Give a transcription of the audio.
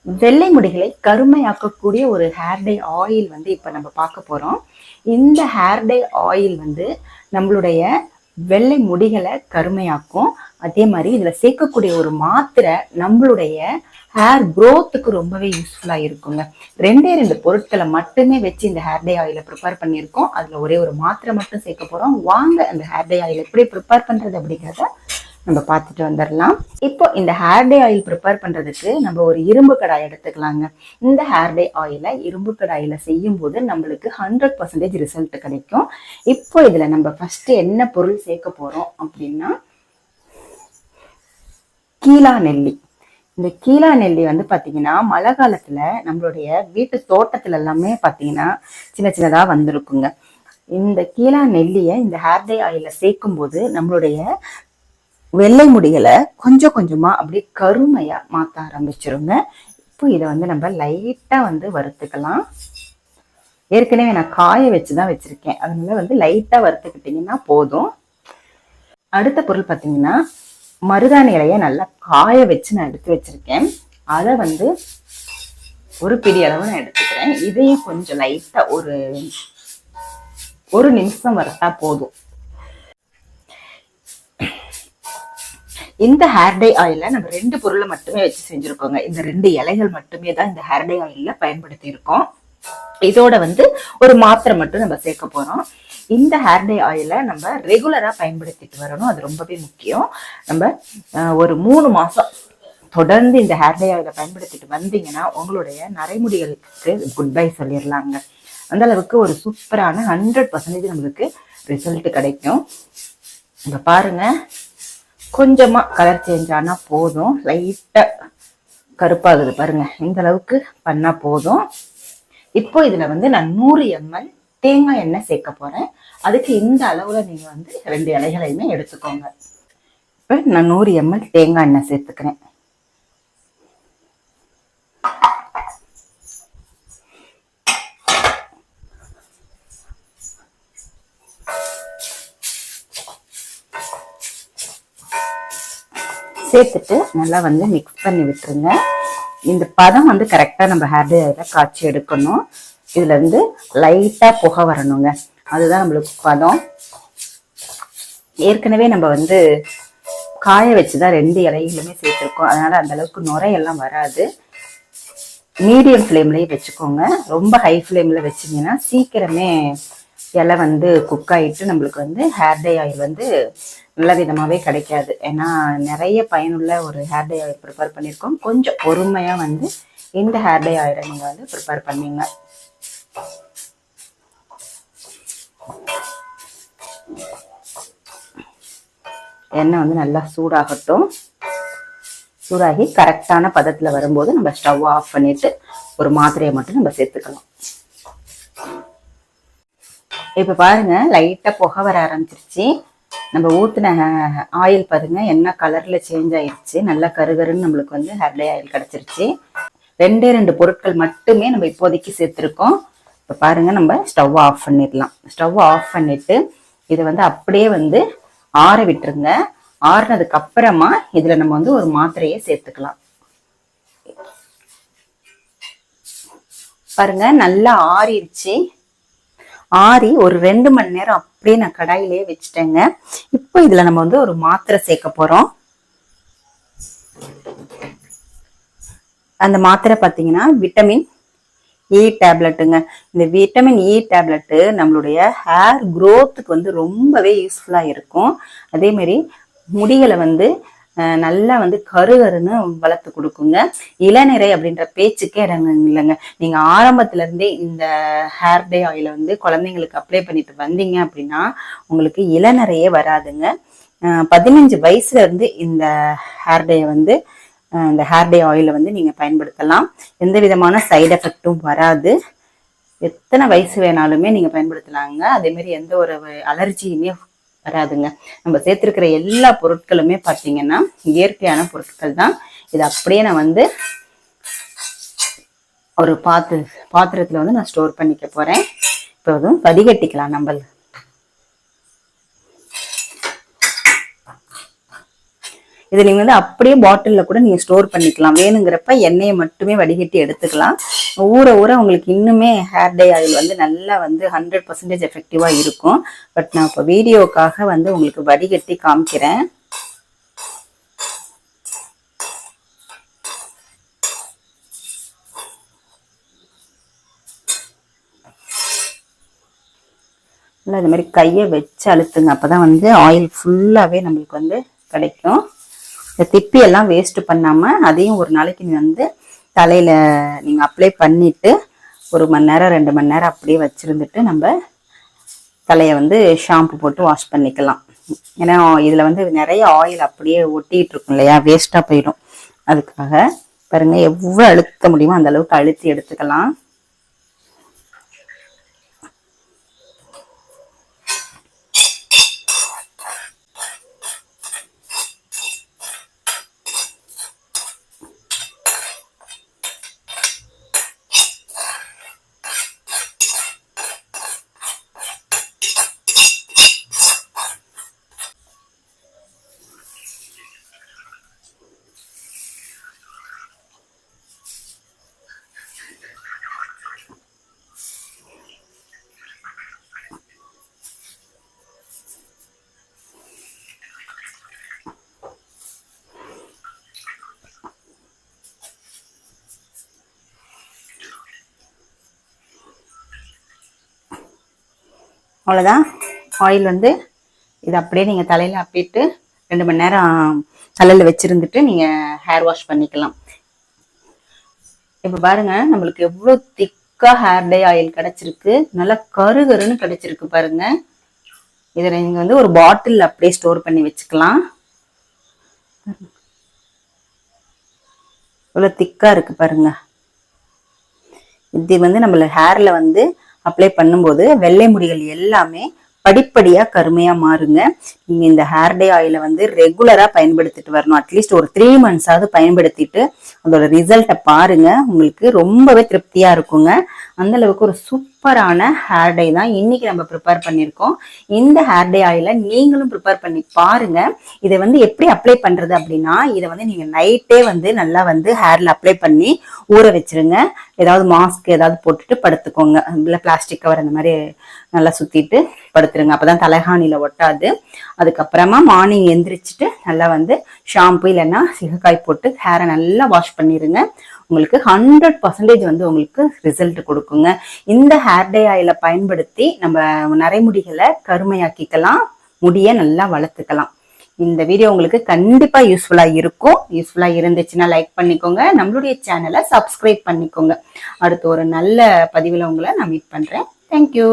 வெள்ளை முடிகளை கருமையாக்கக்கூடிய ஒரு ஹேர் டை ஆயில் வந்து இப்போ நம்ம பார்க்க போகிறோம். இந்த ஹேர் டை ஆயில் வந்து நம்மளுடைய வெள்ளை முடிகளை கருமையாக்கும். அதே மாதிரி இதில் சேர்க்கக்கூடிய ஒரு மாத்திரை நம்மளுடைய ஹேர் க்ரோத்துக்கு ரொம்பவே யூஸ்ஃபுல்லாக இருக்குங்க. ரெண்டு பொருட்களை மட்டுமே வச்சு இந்த ஹேர் டை ஆயிலை ப்ரிப்பேர் பண்ணியிருக்கோம். அதில் ஒரே ஒரு மாத்திரை மட்டும் சேர்க்க போகிறோம். வாங்க அந்த ஹேர் டை ஆயில் எப்படி ப்ரிப்பேர் பண்ணுறது அப்படிங்கிறத நம்ம பார்த்துட்டு வந்துடலாம். இப்போ இந்த ஹேர் டை ஆயில் ப்ரிப்பேர் பண்ணுறதுக்கு நம்ம ஒரு இரும்பு கடாய் எடுத்துக்கலாங்க. இந்த ஹேர் டை ஆயிலை இரும்பு கடாயில் செய்யும் போது நம்மளுக்கு 100% ரிசல்ட் கிடைக்கும். இப்போ இதில் நம்ம ஃபர்ஸ்ட் என்ன பொருள் சேர்க்க போகிறோம் அப்படின்னா கீழா நெல்லி. இந்த கீழா நெல்லி வந்து பார்த்தீங்கன்னா மழை காலத்தில் நம்மளுடைய வீட்டு தோட்டத்துல எல்லாமே பார்த்தீங்கன்னா சின்ன சின்னதாக வந்திருக்குங்க. இந்த கீழா நெல்லியை இந்த ஹேர் டை ஆயில சேர்க்கும் போது நம்மளுடைய வெள்ளை முடிகளை கொஞ்சம் கொஞ்சமா அப்படி கருமையா மாற்ற ஆரம்பிச்சிருங்க. இப்போ இதை வந்து நம்ம லைட்டா வந்து வறுத்துக்கலாம். ஏற்கனவே நான் காய வச்சுதான் வச்சிருக்கேன், அதனால வந்து லைட்டா வறுத்துக்கிட்டீங்கன்னா போதும். அடுத்த பொருள் பார்த்தீங்கன்னா மருதாணி இலையை நல்லா காய வச்சு நான் எடுத்து வச்சிருக்கேன். அதை வந்து ஒரு பிடி அளவு நான் எடுத்துக்கிறேன். இதையும் கொஞ்சம் லைட்டா ஒரு நிமிஷம் வறுத்தா போதும். இந்த ஹேர் டை ஆயில நம்ம 2 பொருளை மட்டுமே வச்சு செஞ்சிருக்கோங்க. இந்த 2 இலைகள் மட்டுமே தான் இந்த ஹேர் டை ஆயில பயன்படுத்தி இருக்கோம். இதோட வந்து ஒரு மாத்திரை மட்டும் நம்ம சேர்க்க போறோம். இந்த ஹேர் டை ஆயில நம்ம ரெகுலரா பயன்படுத்திட்டு வரணும், அது ரொம்பவே முக்கியம். நம்ம ஒரு 3 மாசம் தொடர்ந்து இந்த ஹேர் டை ஆயில பயன்படுத்திட்டு வந்தீங்கன்னா உங்களுடைய நரைமுடிகளுக்கு குட் பை சொல்லிடலாங்க. அந்த அளவுக்கு ஒரு சூப்பரான 100% நம்மளுக்கு ரிசல்ட் கிடைக்கும். இங்க பாருங்க, கொஞ்சமா கலர் சேஞ்ச் ஆனா போதும். லைட்டா கருப்பாகுது பாருங்க, இந்த அளவுக்கு பண்ணா போதும். இப்போ இதுல வந்து நான் 100 ml தேங்காய் எண்ணெய் சேர்க்க போறேன். அதுக்கு இந்த அளவுல நீங்க வந்து 2 இலைகளையுமே எடுத்துக்கோங்க. இப்ப நான் 100 ml தேங்காய் எண்ணெய் சேர்த்துக்கிறேன். சேர்த்துட்டு நல்லா வந்து மிக்ஸ் பண்ணி விட்டுருங்க. இந்த பதம் வந்து கரெக்டா நம்ம ஹேர் டை ஆயில காய்ச்சி எடுக்கணும். இதுல இருந்து லைட்டா புகை வரணுங்க, அதுதான் நம்மளுக்கு பதம். ஏற்கனவே நம்ம வந்து காய வச்சுதான் 2 இலைகளுமே சேர்த்துருக்கோம், அதனால அந்த அளவுக்கு நுரையெல்லாம் வராது. மீடியம் ஃப்ளேம்லயே வச்சுக்கோங்க. ரொம்ப ஹை ஃப்ளேம்ல வச்சிங்கன்னா சீக்கிரமே இலை வந்து குக் ஆகிட்டு நம்மளுக்கு வந்து ஹேர் டை ஆயில் வந்து நல்ல விதமாகவே கிடைக்காது. ஏன்னா நிறைய பயனுள்ள ஒரு ஹேர் டை ஆயில் ப்ரிப்பேர் பண்ணியிருக்கோம். கொஞ்சம் பொறுமையாக வந்து இந்த ஹேர் டை ஆயிலை நீங்கள் வந்து ப்ரிப்பேர் பண்ணீங்க. எண்ணெய் வந்து நல்லா சூடாகட்டும். சூடாகி கரெக்டான பதத்தில் வரும்போது நம்ம ஸ்டவ் ஆஃப் பண்ணிட்டு ஒரு மாத்திரையை மட்டும் நம்ம சேர்த்துக்கலாம். இப்போ பாருங்க, லைட்டாக புகை வர ஆரம்பிச்சிருச்சு. நம்ம ஊற்றின ஆயில் பாருங்க என்ன கலர்ல சேஞ்ச் ஆயிடுச்சு. நல்லா கருகருன்னு நம்மளுக்கு வந்து ஹேர் டை ஆயில் கிடைச்சிருச்சு. 2 பொருட்கள் மட்டுமே நம்ம இப்போதைக்கு சேர்த்துருக்கோம். இப்போ பாருங்க, நம்ம ஸ்டவ் ஆஃப் பண்ணிடலாம். ஸ்டவ் ஆஃப் பண்ணிட்டு இதை வந்து அப்படியே வந்து ஆற விட்டுருங்க. ஆறுனதுக்கு அப்புறமா இதுல நம்ம வந்து ஒரு மாத்திரையை சேர்த்துக்கலாம். பாருங்க, நல்லா ஆறிடுச்சு. ஆறி ஒரு 2 மணி நேரம் அப்படியே நான் கடாயிலேயே வச்சுட்டேங்க. இப்போ இதுல நம்ம வந்து ஒரு மாத்திரை சேர்க்க போறோம். அந்த மாத்திரை பார்த்தீங்கன்னா விட்டமின் இ டேப்லெட்டுங்க. இந்த விட்டமின் இ டேப்லெட்டு நம்மளுடைய ஹேர் க்ரோத்துக்கு வந்து ரொம்பவே யூஸ்ஃபுல்லா இருக்கும். அதே மாதிரி முடிகளை வந்து நல்லா வந்து கருகருன்னு வளர்த்து கொடுக்குங்க. இளநிறை அப்படின்ற பேச்சுக்கே இடம் இல்லைங்க. நீங்க ஆரம்பத்துல இருந்தே இந்த ஹேர் டை ஆயில வந்து குழந்தைங்களுக்கு அப்ளை பண்ணிட்டு வந்தீங்க அப்படின்னா உங்களுக்கு இளநிறையே வராதுங்க. 15 வயசுல இருந்து இந்த ஹேர் டை வந்து இந்த ஹேர் டை ஆயில வந்து நீங்க பயன்படுத்தலாம். எந்த விதமான சைடு எஃபெக்டும் வராது. எத்தனை வயசு வேணாலுமே நீங்க பயன்படுத்தலாங்க. அதே மாதிரி எந்த ஒரு அலர்ஜியுமே வராதுங்க. நம்ம சேர்த்திருக்கிற எல்லா பொருட்களுமே பார்த்தீங்கன்னா இயற்கையான பொருட்கள் தான். இது அப்படியே நான் வந்து ஒரு பாத்திரத்துல வந்து நான் ஸ்டோர் பண்ணிக்க போறேன். இப்போ அதுவும் வடிகட்டிக்கலாம். நம்ம இது நீங்க வந்து அப்படியே பாட்டில்ல கூட நீங்க ஸ்டோர் பண்ணிக்கலாம். வேணுங்கிறப்ப எண்ணெயை மட்டுமே வடிகட்டி எடுத்துக்கலாம். ஊற ஊற உங்களுக்கு இன்னுமே ஹேர் டை ஆயில் வந்து நல்லா வந்து 100% எஃபெக்டிவா இருக்கும். பட் நான் இப்போ வீடியோக்காக வந்து உங்களுக்கு வடிகட்டி காமிக்கிறேன். இது மாதிரி கையை வச்சு அழுத்துங்க. அப்பதான் வந்து ஆயில் ஃபுல்லாவே நம்மளுக்கு வந்து கிடைக்கும். இந்த திப்பி எல்லாம் வேஸ்ட் பண்ணாம அதையும் ஒரு நாளைக்கு நீ வந்து தலையில நீங்க அப்ளை பண்ணிட்டு 1 மணி நேரம் 2 மணி நேரம் அப்படியே வச்சிருந்துட்டு நம்ம தலையை வந்து ஷாம்பு போட்டு வாஷ் பண்ணிக்கலாம். ஏன்னா இதுல வந்து நிறைய ஆயில் அப்படியே ஒட்டிட்டு இருக்கும் இல்லையா, வேஸ்டா போயிடும். அதுக்காக பாருங்க எவ்வளவு அழுத்த முடியுமோ அந்த அளவுக்கு அழுத்தி எடுத்துக்கலாம். அவ்வளோதான். ஆயில் வந்து இது அப்படியே நீங்கள் தலையில் அப்பிட்டு 2 மணி நேரம் தலையில் வச்சுருந்துட்டு நீங்கள் ஹேர் வாஷ் பண்ணிக்கலாம். இப்போ பாருங்க நம்மளுக்கு எவ்வளோ திக்காக ஹேர் டை ஆயில் கிடச்சிருக்கு. நல்லா கருகருன்னு கிடச்சிருக்கு பாருங்க. இதை நீங்கள் வந்து ஒரு பாட்டில் அப்படியே ஸ்டோர் பண்ணி வச்சுக்கலாம். இவ்வளோ திக்காக இருக்கு பாருங்க. இது வந்து நம்மள ஹேர்ல வந்து அப்ளை பண்ணும்போது வெள்ளை முடிகள் எல்லாமே படிப்படியா கருமையா மாறுங்க. நீங்க இந்த ஹேர் டை ஆயில வந்து ரெகுலரா பயன்படுத்திட்டு வரணும். அட்லீஸ்ட் ஒரு 3 months ஆகுது பயன்படுத்திட்டு அதோட ரிசல்ட்டை பாருங்க. உங்களுக்கு ரொம்பவே திருப்தியா இருக்குங்க. அந்த அளவுக்கு ஒரு சூப்பரான ஹேர் டை தான் இன்னைக்கு நம்ம ப்ரிப்பேர் பண்ணியிருக்கோம். இந்த ஹேர் டை ஆயில நீங்களும் ப்ரிப்பேர் பண்ணி பாருங்க. இதை வந்து எப்படி அப்ளை பண்றது அப்படின்னா, இதை வந்து நீங்க நைட்டே வந்து நல்லா வந்து ஹேர்ல அப்ளை பண்ணி ஊற வச்சிருங்க. ஏதாவது மாஸ்க் ஏதாவது போட்டுட்டு படுத்துக்கோங்க. இல்லை பிளாஸ்டிக் கவர் அந்த மாதிரி நல்லா சுத்திட்டு படுத்துருங்க. அப்பதான் தலைகாணியில ஒட்டாது. அதுக்கப்புறமா மார்னிங் எந்திரிச்சிட்டு நல்லா வந்து ஷாம்பு இல்லைன்னா சிகக்காய் போட்டு ஹேரை நல்லா வாஷ் பண்ணிருங்க. உங்களுக்கு 100% வந்து உங்களுக்கு ரிசல்ட் கொடுக்குங்க. இந்த ஹேர் டை ஆயில பயன்படுத்தி நம்ம நரைமுடிகளை கருமையாக்கிக்கலாம், முடிய நல்லா வளர்த்துக்கலாம். இந்த வீடியோ உங்களுக்கு கண்டிப்பா யூஸ்ஃபுல்லா இருக்கும். யூஸ்ஃபுல்லா இருந்துச்சுன்னா லைக் பண்ணிக்கோங்க. நம்மளுடைய சேனலை சப்ஸ்கிரைப் பண்ணிக்கோங்க. அடுத்து ஒரு நல்ல பதிவுல உங்களை நான் மீட் பண்றேன். தேங்க்யூ.